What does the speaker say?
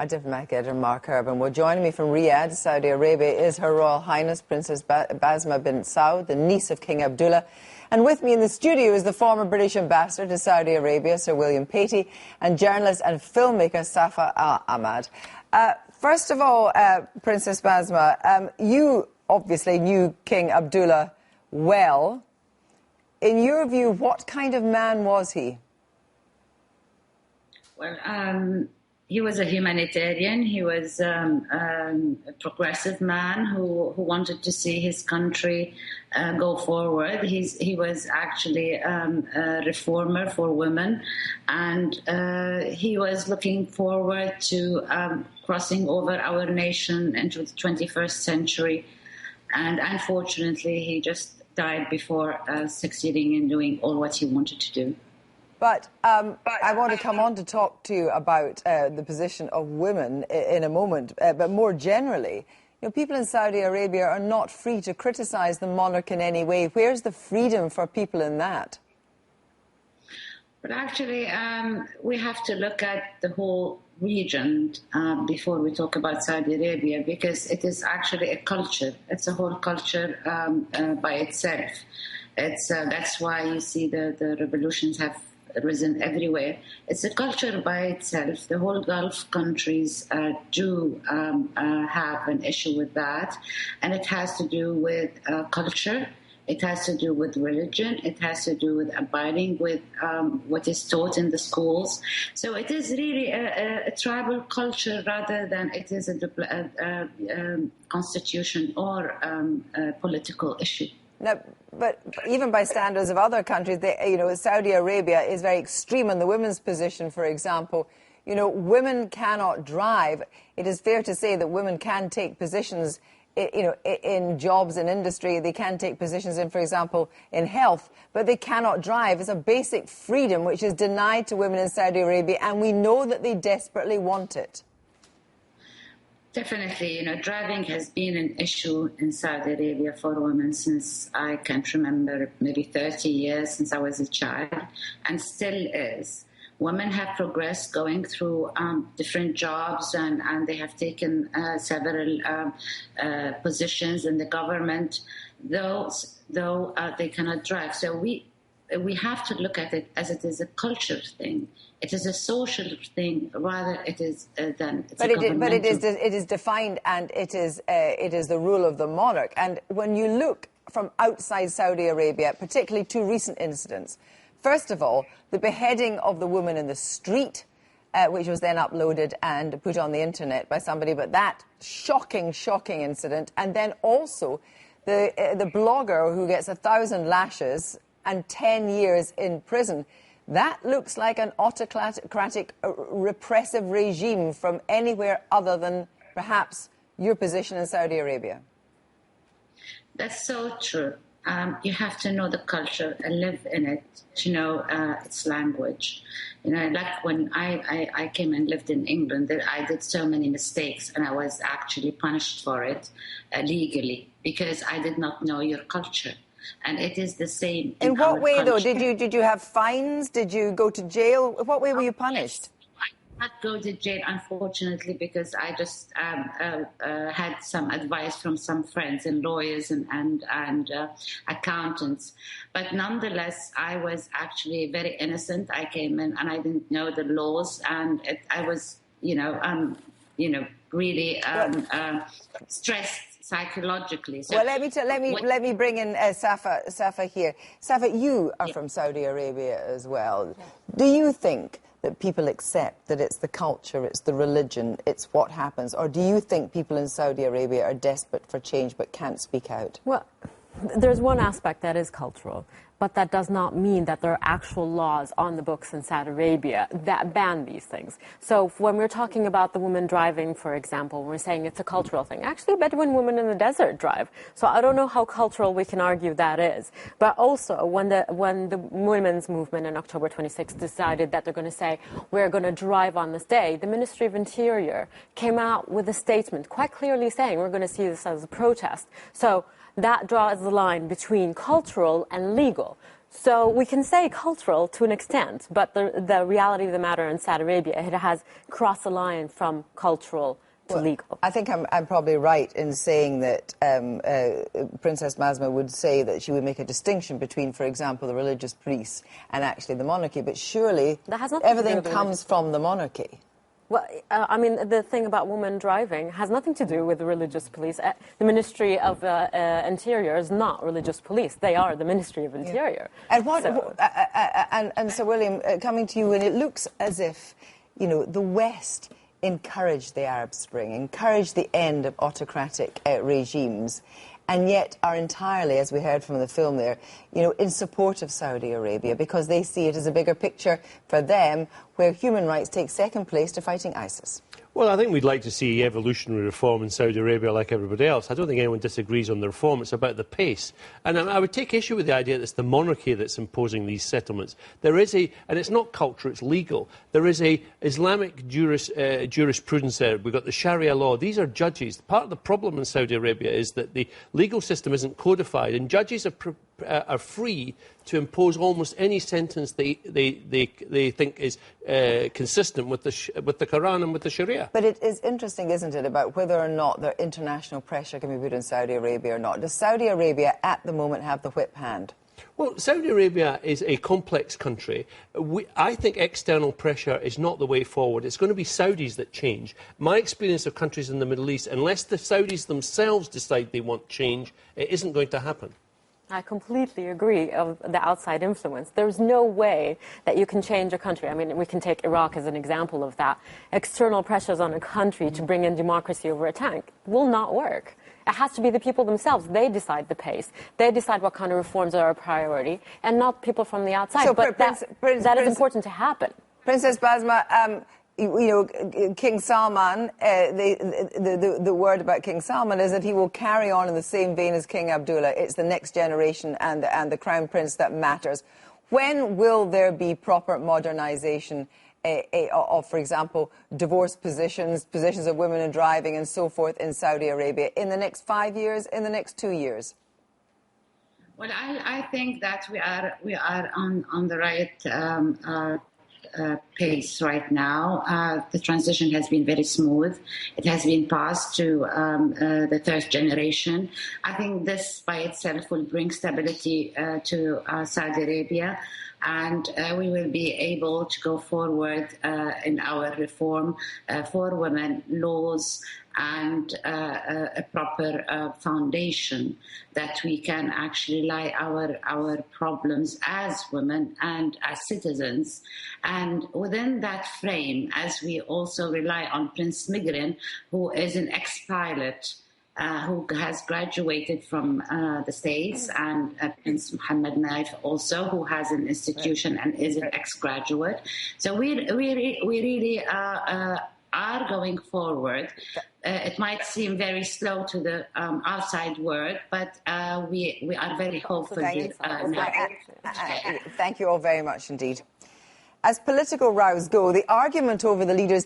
Our diplomatic editor, Mark Urban. Well, joining me from Riyadh, Saudi Arabia, is Her Royal Highness Princess Basmah bint Saud, the niece of King Abdullah. And with me in the studio is the former British ambassador to Saudi Arabia, Sir William Patey, and journalist and filmmaker Safa Ahmad. First of all, Princess Basmah, you obviously knew King Abdullah well. In your view, what kind of man was he? Well, he was a humanitarian. He was a progressive man who wanted to see his country go forward. He was actually a reformer for women, and he was looking forward to crossing over our nation into the 21st century. And unfortunately, he just died before succeeding in doing all what he wanted to do. But I want to come on to talk to you about the position of women in a moment. But more generally, people in Saudi Arabia are not free to criticise the monarch in any way. Where's the freedom for people in that? But actually, we have to look at the whole region before we talk about Saudi Arabia, because it is actually a culture. It's a whole culture by itself. That's why you see the revolutions have risen everywhere. It's a culture by itself. The whole Gulf countries do have an issue with that, and it has to do with culture. It has to do with religion. It has to do with abiding with what is taught in the schools. So it is really a tribal culture rather than it is a constitution or a political issue. No, but even by standards of other countries, Saudi Arabia is very extreme in the women's position, for example. Women cannot drive. It is fair to say that women can take positions, in jobs and industry. They can take positions in, for example, in health, but they cannot drive. It's a basic freedom which is denied to women in Saudi Arabia, and we know that they desperately want it. Definitely, driving has been an issue in Saudi Arabia for women since I can't remember, maybe 30 years since I was a child, and still is. Women have progressed going through different jobs, and they have taken several positions in the government, though they cannot drive. So we have to look at it as it is a culture thing. It is a social thing, rather it is than it's a governmental. But it is defined, and it is the rule of the monarch. And when you look from outside Saudi Arabia, particularly two recent incidents. First of all, the beheading of the woman in the street, which was then uploaded and put on the internet by somebody, but that shocking incident. And then also the blogger who gets 1,000 lashes and 10 years in prison. That looks like an autocratic, repressive regime from anywhere other than perhaps your position in Saudi Arabia. That's so true. You have to know the culture and live in it to know its language. Like when I came and lived in England, I did so many mistakes, and I was actually punished for it legally because I did not know your culture. And it is the same. In what way, though? Did you have fines? Did you go to jail? What way were you punished? I did not go to jail, unfortunately, because I just had some advice from some friends and lawyers and accountants. But nonetheless, I was actually very innocent. I came in and I didn't know the laws, and I was, really stressed psychologically. So well, let me bring in Safa here. Safa, you are from Saudi Arabia as well. Do you think that people accept that it's the culture, it's the religion, it's what happens, or do you think people in Saudi Arabia are desperate for change but can't speak out? Well, there's one aspect that is cultural, but that does not mean that there are actual laws on the books in Saudi Arabia that ban these things. So when we're talking about the woman driving, for example, we're saying it's a cultural thing. Actually, Bedouin women in the desert drive. So I don't know how cultural we can argue that is. But also, when the women's movement in October 26 decided that they're going to say, we're going to drive on this day, the Ministry of Interior came out with a statement quite clearly saying we're going to see this as a protest. So that draws the line between cultural and legal. So we can say cultural to an extent, but the reality of the matter in Saudi Arabia, it has crossed the line from cultural to legal. I think I'm probably right in saying that Princess Basmah would say that she would make a distinction between, for example, the religious police and actually the monarchy, but surely everything comes from the monarchy. Well, I mean, the thing about women driving has nothing to do with the religious police. The Ministry of Interior is not religious police. They are the Ministry of Interior. Yeah. And so, William, coming to you, and it looks as if, you know, the West encouraged the Arab Spring, encouraged the end of autocratic regimes, and yet are entirely, as we heard from the film there, you know, in support of Saudi Arabia because they see it as a bigger picture for them where human rights take second place to fighting ISIS. Well, I think we'd like to see evolutionary reform in Saudi Arabia like everybody else. I don't think anyone disagrees on the reform. It's about the pace. And I would take issue with the idea that it's the monarchy that's imposing these settlements. There is and it's not culture, it's legal. There is a Islamic jurisprudence there. We've got the Sharia law. These are judges. Part of the problem in Saudi Arabia is that the legal system isn't codified, and judges are free to impose almost any sentence they think is consistent with the Quran and with the Sharia. But it is interesting, isn't it, about whether or not their international pressure can be put in Saudi Arabia or not. Does Saudi Arabia at the moment have the whip hand? Well, Saudi Arabia is a complex country. I think external pressure is not the way forward. It's going to be Saudis that change. My experience of countries in the Middle East, unless the Saudis themselves decide they want change, it isn't going to happen. I completely agree of the outside influence. There's no way that you can change a country. I mean, we can take Iraq as an example of that. External pressures on a country to bring in democracy over a tank will not work. It has to be the people themselves. They decide the pace. They decide what kind of reforms are a priority, and not people from the outside. So, but that is important to happen. Princess Basmah, you know, King Salman, the word about King Salman is that he will carry on in the same vein as King Abdullah. It's the next generation and the Crown Prince that matters. When will there be proper modernisation of, for example, divorce positions of women in driving and so forth in Saudi Arabia? In the next 5 years, in the next 2 years? Well, I think that we are on the right pace right now. The transition has been very smooth. It has been passed to the third generation. I think this by itself will bring stability to Saudi Arabia, and we will be able to go forward in our reform for women, laws, and a proper foundation that we can actually lie our problems as women and as citizens. And within that frame, as we also rely on Prince Migrin, who is an ex-pilot, who has graduated from the States, and Prince Mohammed Naif also, who has an institution and is an ex-graduate. So we really are going forward. It might seem very slow to the outside world, but we are very hopeful. Thank you all very much indeed. As political rows go, the argument over the leaders'